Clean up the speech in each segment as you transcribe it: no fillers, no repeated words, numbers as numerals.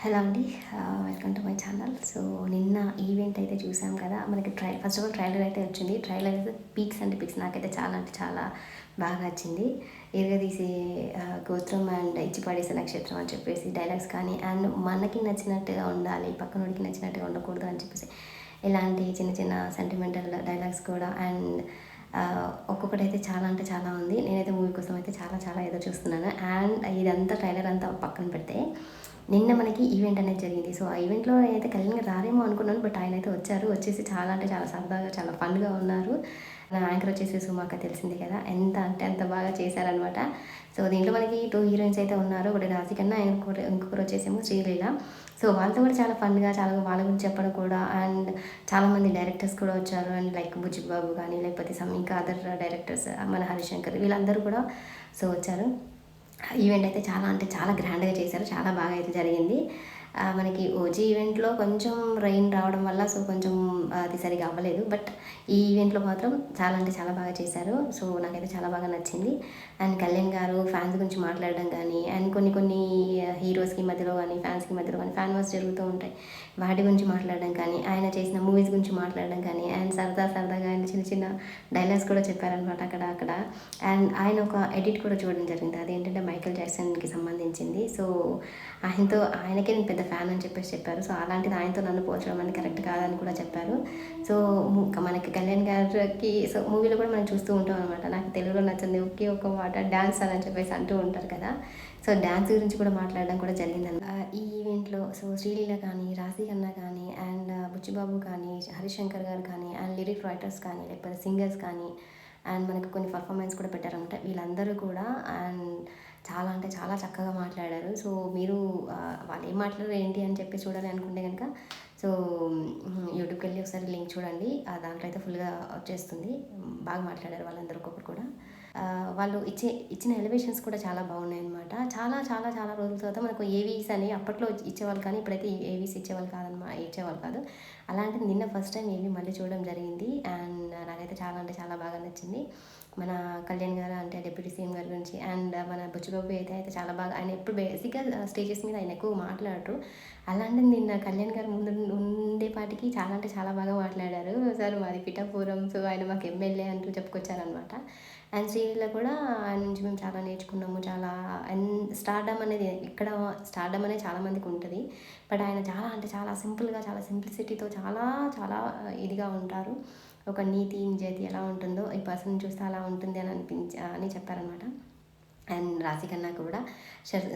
Hello అండి. Welcome to my channel. So నిన్న event అయితే చూసాం కదా, మనకి ఫస్ట్ ఆఫ్ ఆల్ ట్రైలర్ అయితే వచ్చింది. ట్రైలర్ అయితే పీక్స్ అంటే పీక్స్, నాకైతే చాలా అంటే చాలా బాగా నచ్చింది. తీసి గోత్రం అండ్ ఇచ్చి పడేసే నక్షత్రం అని చెప్పేసి డైలాగ్స్ కానీ, అండ్ మనకి నచ్చినట్టుగా ఉండాలి, పక్కనోడికి నచ్చినట్టుగా ఉండకూడదు అని చెప్పేసి ఇలాంటి చిన్న చిన్న సెంటిమెంటల్ డైలాగ్స్ కూడా, అండ్ ఒక్కొక్కటైతే చాలా అంటే చాలా ఉంది. నేనైతే మూవీ కోసం అయితే చాలా చాలా ఎదురు చూస్తున్నాను. అండ్ ఇదంతా ట్రైలర్ అంతా పక్కన పెడితే నిన్న మనకి ఈవెంట్ అనేది జరిగింది. సో, ఆ ఈవెంట్‌లో నేనైతే కళ్యాణ్ గారు రారేమో అనుకున్నాను. బట్ ఆయనైతే వచ్చారు. వచ్చేసి చాలా అంటే చాలా సరదాగా, చాలా ఫన్‌గా ఉన్నారు. నా యాంకర్ వచ్చేసి సుమాక, తెలిసిందే కదా! ఎంత అంటే అంత బాగా చేశారనమాట. సో, దీంట్లో మనకి 2 హీరోయిన్స్ అయితే ఉన్నారు. ఒకటి రాశికన్నా, ఇంకొకరు వచ్చేసేమో శ్రీలీల. సో, వాళ్ళతో కూడా చాలా ఫన్‌గా, చాలా వాళ్ళ గురించి చెప్పడం కూడా, అండ్ చాలామంది డైరెక్టర్స్ కూడా వచ్చారు. అండ్ లైక్ బుజ్జి బాబు కానీ, లేకపోతే ఇంకా అదర్ డైరెక్టర్స్, మన హరిశంకర్, వీళ్ళందరూ కూడా సో వచ్చారు. ఈవెంట్ అయితే చాలా అంటే చాలా గ్రాండ్‌గా చేశారు. చాలా బాగా అయితే జరిగింది. మనకి ఓజీ ఈవెంట్‌లో కొంచెం రెయిన్ రావడం వల్ల సో, కొంచెం అది సరిగ్గా అవ్వలేదు. బట్ ఈ ఈవెంట్‌లో మాత్రం చాలా అంటే చాలా బాగా చేశారు. సో, నాకైతే చాలా బాగా నచ్చింది. అండ్ కళ్యాణ్ గారు ఫ్యాన్స్ గురించి మాట్లాడడం గానీ, అండ్ కొన్ని కొన్ని హీరోస్‌కి మధ్యలో గానీ, ఫ్యాన్స్‌కి మధ్యలో గానీ ఫ్యాన్ వార్స్ జరుగుతూ ఉంటాయి. వాటి గురించి మాట్లాడడం కానీ, ఆయన చేసిన మూవీస్ గురించి మాట్లాడడం కానీ, అండ్ సరదాగా ఆయన చిన్న చిన్న డైలాగ్స్ కూడా చెప్పారనమాట అక్కడ. అండ్ ఆయన ఒక ఎడిట్ కూడా చూడడం జరిగింది. అదేంటంటే మైకేల్ జాక్సన్‌కి సంబంధించింది. సో, ఆయనకే నేను పెద్ద ఫ్యాన్ అని చెప్పేసి చెప్పారు. సో, అలాంటిది ఆయనతో నన్ను పోల్చడం అనేది కరెక్ట్ కాదని కూడా చెప్పారు. సో, మనకి కళ్యాణ్ గారికి సో, మూవీలో కూడా మనం చూస్తూ ఉంటాం అనమాట. నాకు తెలుగులో నచ్చింది ఒకే ఒక మాట డాన్స్ అని చెప్పేసి అంటూ ఉంటారు కదా! సో, డాన్స్ గురించి కూడా మాట్లాడడం కూడా జరిగిందనమాట. ఈ ఈవెంట్‌లో సో, శ్రీలీల కానీ, రాశి ఖన్నా కానీ, అండ్ బుచ్చిబాబు కానీ, హరిశంకర్ గారు కానీ, అండ్ లిరిక్ రైటర్స్ కానీ, లేకపోతే సింగర్స్ కానీ, అండ్ మనకు కొన్ని పర్ఫార్మెన్స్ కూడా పెట్టారనమాట. వీళ్ళందరూ కూడా అండ్ చాలా అంటే చాలా చక్కగా మాట్లాడారు. సో, మీరు వాళ్ళు ఏం మాట్లాడారు ఏంటి అని చెప్పి చూడాలి అనుకుంటే గనుక సో, యూట్యూబ్‌కెళ్ళి ఒకసారి లింక్ చూడండి. దాంట్లో అయితే ఫుల్‌గా వచ్చేస్తుంది. బాగా మాట్లాడారు వాళ్ళందరూ ఒక్కొక్కరు కూడా. వాళ్ళు ఇచ్చిన ఎలివేషన్స్ కూడా చాలా బాగున్నాయన్నమాట. చాలా చాలా చాలా రోజుల తర్వాత మనకు ఏవీస్ అని అప్పట్లో ఇచ్చేవాళ్ళు, కానీ ఇప్పుడైతే ఏవీస్ ఇచ్చేవాళ్ళు కాదు. అలాంటిది నిన్న ఫస్ట్ టైం ఏవీ మళ్ళీ చూడడం జరిగింది. అండ్ నాకైతే చాలా అంటే చాలా బాగా నచ్చింది. మన కళ్యాణ్ గారు అంటే డిప్యూటీ సీఎం గారి గురించి, అండ్ మన బుచ్చిబాబు అయితే చాలా బాగా, ఆయన ఎప్పుడు బేసిక్‌గా స్టేజెస్ మీద ఆయన ఎక్కువ మాట్లాడరు. అలాంటిది నిన్న కళ్యాణ్ గారు ముందు ఉండేపాటికి చాలా అంటే చాలా బాగా మాట్లాడారు. సార్ మాది పిఠాపురం, సో ఆయన మాకు ఎమ్మెల్యే అంటూ చెప్పుకొచ్చారనమాట. అండ్ శ్రీలీల కూడా ఆయన నుంచి మేము చాలా నేర్చుకున్నాము. చాలా అండ్ స్టార్డమ్ అనేది ఇక్కడ స్టార్డమ్ అనేది చాలా మందికి ఉంటది. బట్ ఆయన చాలా అంటే చాలా సింపుల్‌గా, చాలా సింప్లిసిటీతో చాలా చాలా ఇదిగా ఉంటారు. ఒక నీతి, నిజాయితీ ఎలా ఉంటుందో ఈ పర్సన్‌ని చూస్తే అలా ఉంటుంది అని చెప్పారనమాట. అండ్ రాశి ఖన్నా కూడా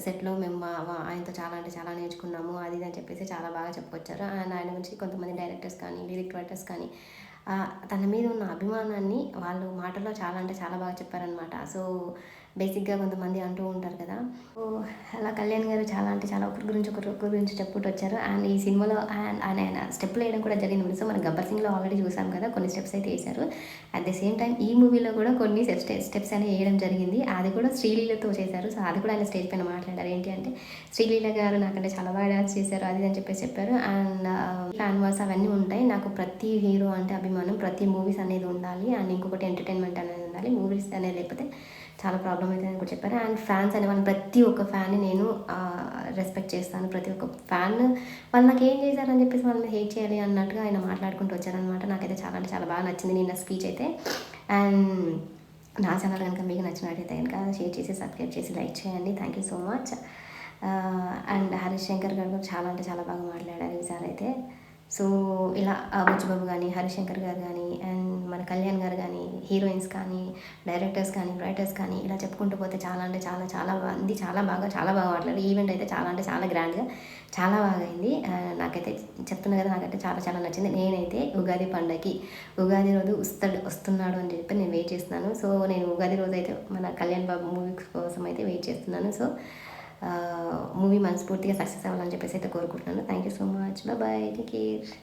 సెట్‌లో మేము ఆయనతో చాలా అంటే చాలా నేర్చుకున్నాము. అది ఇది అని చెప్పేసి చాలా బాగా చెప్పుకొచ్చారు. అండ్ ఆయన గురించి కొంతమంది డైరెక్టర్స్ కానీ, లిరిక్ రైటర్స్ కానీ తన మీద ఉన్న అభిమానాన్ని వాళ్ళు మాటల్లో చాలా అంటే చాలా బాగా చెప్పారనమాట. సో, బేసిక్‌గా కొంతమంది అంటూ ఉంటారు కదా! సో, అలా కళ్యాణ్ గారు చాలా అంటే చాలా ఒకరి గురించి చెప్పుకుంటూ వచ్చారు. అండ్ ఈ సినిమాలో ఆయన స్టెప్పులు వేయడం కూడా జరిగింది. సో, మనం 'గబ్బర్ సింగ్‌లో' ఆల్రెడీ చూసాం కదా! కొన్ని స్టెప్స్ అయితే ఏశారు. అట్ ది సేమ్ టైమ్ ఈ మూవీలో కూడా కొన్ని స్టెప్స్ అనేవి వేయడం జరిగింది. అది కూడా శ్రీలీలతో చేశారు. సో, అది కూడా ఆయన స్టేజ్ పైన మాట్లాడారు. ఏంటి అంటే, శ్రీలీల గారు నాకంటే చాలా బాగా డాన్స్ చేశారు, అది ఇది అని చెప్పేసి చెప్పారు. అండ్ ఫ్యాన్ వార్స్ అవన్నీ ఉంటాయి. నాకు ప్రతి హీరో అంటే అభిమానం. ప్రతి మూవీస్ అనేది ఉండాలి. అండ్ ఇంకొకటి ఎంటర్‌టైన్‌మెంట్ అనేది ఉండాలి. మూవీస్ అనేది లేకపోతే చాలా ప్రాబ్లమ్ అయితదని కూడా చెప్పారు. అండ్ ఫ్యాన్స్ అనేవాళ్ళు, ప్రతి ఒక్క ఫ్యాన్‌ని నేను రెస్పెక్ట్ చేస్తాను. ప్రతి ఒక్క ఫ్యాన్ వాళ్ళు నాకేం చేశారని చెప్పేసి వాళ్ళని హేట్ చేయాలి అన్నట్టుగా ఆయన మాట్లాడుకుంటూ వచ్చారనమాట. నాకైతే చాలా అంటే చాలా బాగా నచ్చింది నిన్న స్పీచ్ అయితే. అండ్ నా ఛానల్ కనుక మీకు నచ్చినట్టయితే కనుక షేర్ చేసి, సబ్స్క్రైబ్ చేసి, లైక్ చేయండి. Thank you so much. And Harish Shankar గారు కూడా చాలా అంటే చాలా బాగా మాట్లాడారు ఈసారి అయితే. సో, ఇలా బుచ్చిబాబు గానీ, హరిశంకర్ గారు గానీ, అండ్ మన కళ్యాణ్ గారు గానీ, హీరోయిన్స్ కానీ, డైరెక్టర్స్ కానీ, రైటర్స్ కానీ, ఇలా చెప్పుకుంటూ పోతే చాలా అంటే చాలా చాలా మంది చాలా బాగా మాట్లాడారు. ఈవెంట్ అయితే చాలా అంటే చాలా గ్రాండ్‌గా చాలా బాగా అయింది. నాకైతే చెప్తున్నా కదా! నాకైతే చాలా చాలా నచ్చింది. నేనైతే ఉగాది పండగకి, ఉగాది రోజు వస్తున్నాడు అని చెప్పి నేను వెయిట్ చేస్తున్నాను. సో, నేను ఉగాది రోజైతే మన కళ్యాణ్ బాబు మూవీ కోసం అయితే వెయిట్ చేస్తున్నాను. సో, మూవీ మనస్ఫూర్తిగా సక్సెస్ అవ్వాలని చెప్పేసి అయితే కోరుకుంటున్నాను. Thank you so much. Bye. Take care.